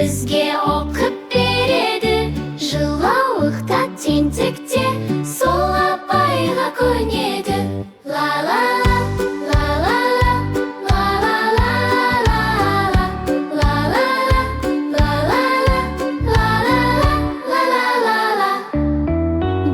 Бізге оқып береді, жылауықта тентекте, сол апайға көнеді. Ла-ла-ла, ла-ла-ла, ла-ла-ла, ла-ла-ла, ла-ла-ла, ла-ла-ла.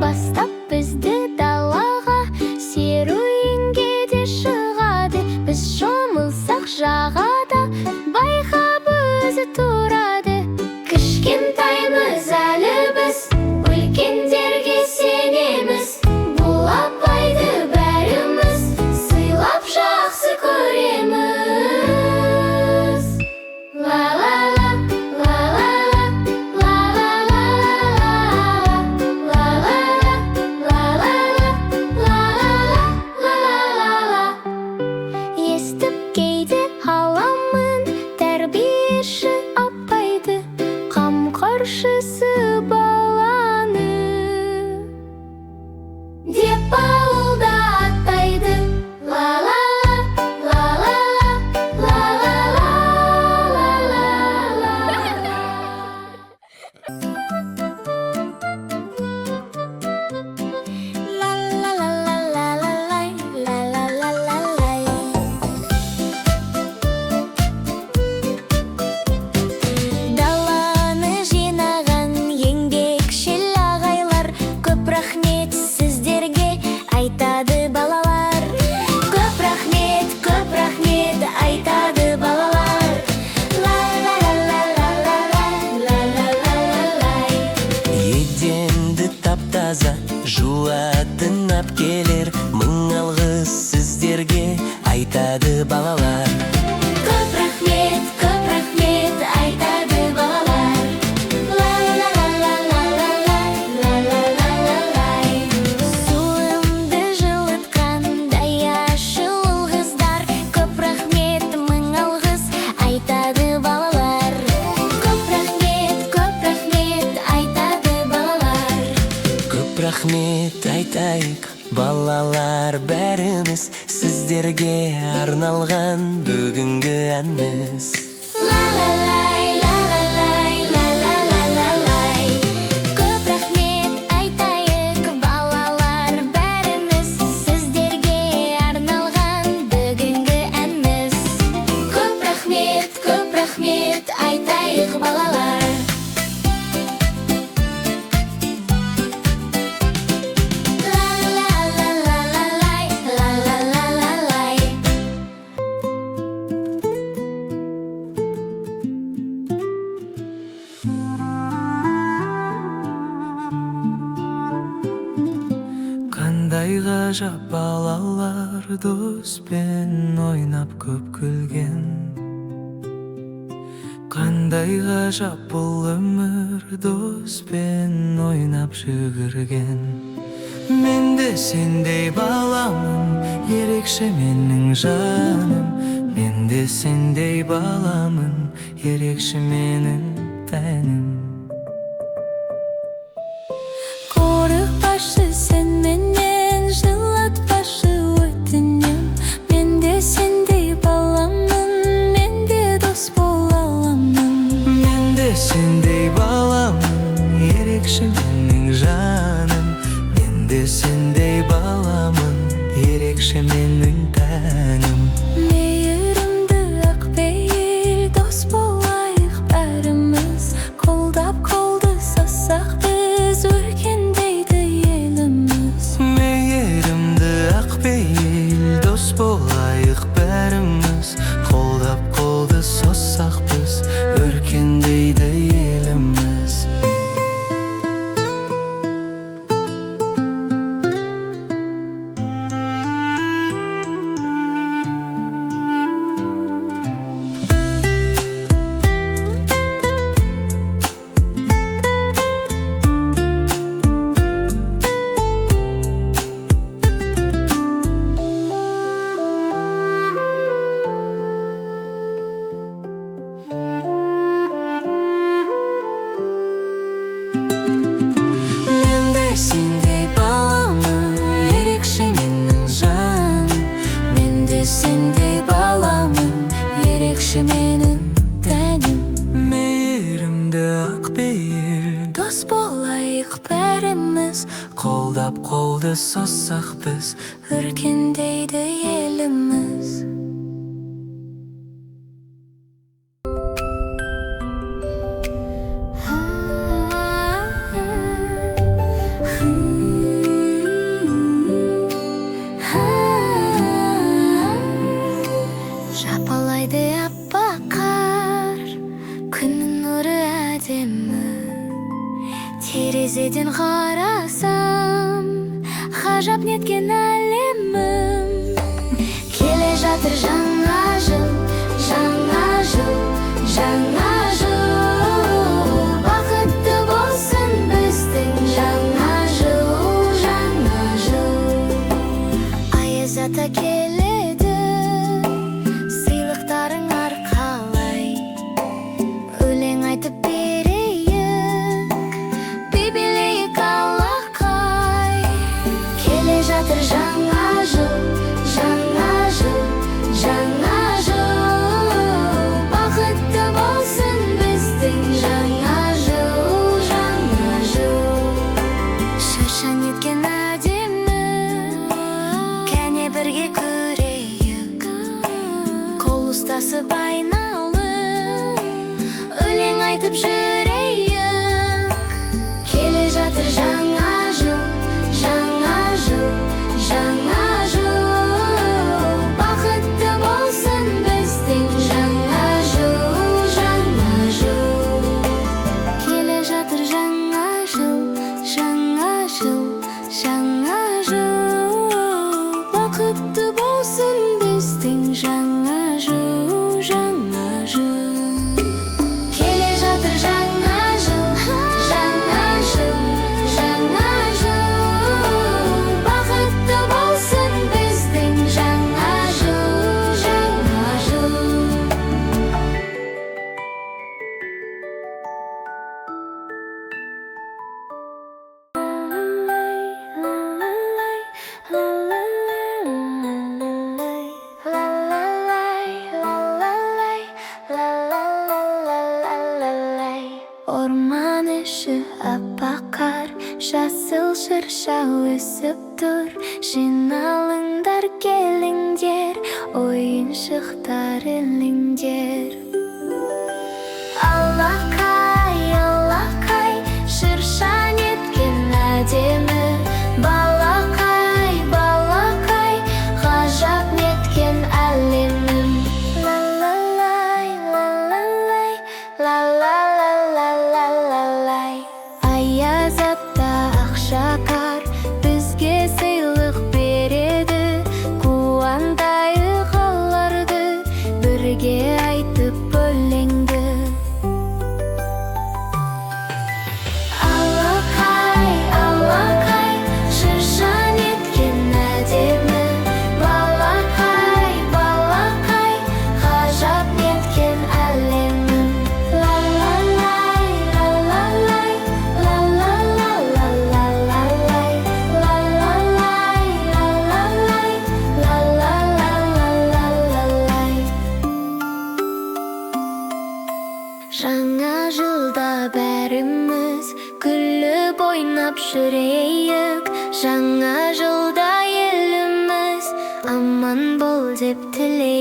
Бастап бізді далаға, серуенге де шығады. Біз шомылсақ жағада, байқап өзі тұрады. Кішкентаймыз әлі біз, үлкендерге сенеміз. Бұл апайды бәріміз сыйлап жақсы көреміз. Ла-ла-ла, ла-ла-ла, ла-ла-ла, ла-ла-ла, ла-ла-ла, ла-ла-ла. Естіп кейде аламын тәрбиеші апайды, қамқоршысы баланы деп ауылда аттайды. Ла-ла-ла, ла-ла-ла, ла-ла-ла, ла-ла-ла. Даланы жинаған еңбекшіл ағайлар, көп рахмет сіздерге, айтады балалар. Көп рахмет айтады балалар. Ла-ла-ла-ла-ла-ла-ла-ла-ла-ла. Еденді тап-таза жуатын әпкелер, мың алғыс сіздерге, айтады балалар. Көп рахмет айтады балалар. Ла-ла-ла-ла-ла-ла-ла-ла-ла-ла. Суымды жылытқан даяшыл қыздар, көп рахмет, мың алғыс, айтады балалар. Көп рахмет айтады балалар. Көп рахмет айтайық балалар бәріміз, сіздерге арналған бүгінгі әніміз. Ла-ла-лай, ла-ла-лай, ла-ла-ла-ла-лай. Көп рахмет айтайық балалар бәріміз, сіздерге арналған бүгінгі әніміз. Көп рахмет айтайық балалар. Ла-ла-ла-ла-ла-лай, ла-ла-ла-ла-лай. Қандай ғажап балалар, доспен ойнап көп күлген. Қандай ғажап бұл өмір, доспен ойнап жүгірген. Мен де сендей баламын, ерекше менің жаным. Мен де сендей баламын, ерекше менің тәнім. Қорықпашы сен менен, жылатпашы өтінем. Мен де сендей баламын, мен де дос бола аламын. Мен де сендей баламын, ерекше менің жаным. Мен де сендей баламын, ерекше менің тәнім. Мейірімді ақпейіл дос болайық бәріміз, қолдап қолды созсақ біз, өркендейді еліміз. Мейірімді ақпейіл дос болайық бәріміз, қолдап қолды созсақ біз, өркендейді еліміз. bärimiz, Қолдап қолды соссақ біз, өркендейді еліміз. Жапалайды аппақ қар, күннің нұры әдемі. Терезеден қарасам, ғажап неткен әлемім. Келе жатыр жаңа жыл, жаңа жыл, жаңа жыл. Бақытты болсын біздің жаңа жыл, жаңа жыл. Аяз ата келеді, сыйлықтарың арқалай. Өлең айтып берейік, би билейік алақай. Келе жатыр жаңа жыл, жаңа жыл, жаңа жыл. Бақытты болсын біздің жаңа жыл, жаңа жыл. Шыршаң еткен әдемі, кәне бірге көрейік. Қол ұстасып айналып, өлең айтып жүрейік. Келе жатыр жаңа жыл, жаңа жыл, жаңа жыл. Бақытты болсын біздің жаңа жыл, жаңа жыл. Келе жатыр жаңа жыл, жаңа жыл, жаңа жыл. Бақытты болсын біздің жаңа жыл, жаңа жыл. Келе жатыр жаңа жыл, жаңа жыл, жаңа жыл. Бақытты болсын біздің жаңа жыл, жаңа жыл. Орман іші аппақ қар, жасыл шырша өсіп тұр. Жиналыңдар, келіңдер, ойыншықтар іліңдер. Алақай, алақай, шырша неткен әдемі. Балақай, балақай, ғажап неткен әлемім. Ла-ла-лай, ла-ла-лай, ла-ла-ла-ла-ла-ла-лай. Аяз ата ақшақар бізге сыйлық береді. Қуантайық оларды, бірге айтып өлеңді. Алақай, алақай, шырша неткен әдемі. Балақай, балақай, ғажап неткен әлемім. Ла-ла-лай, ла-ла-лай, ла-ла-ла-ла-ла-ла-лай. Ла-ла-лай, ла-ла-лай, ла-ла-ла-ла-ла-лай. Жаңа жылда бәріміз күліп ойнап жүрейік. Жаңа жылда еліміз аман бол деп тілейік.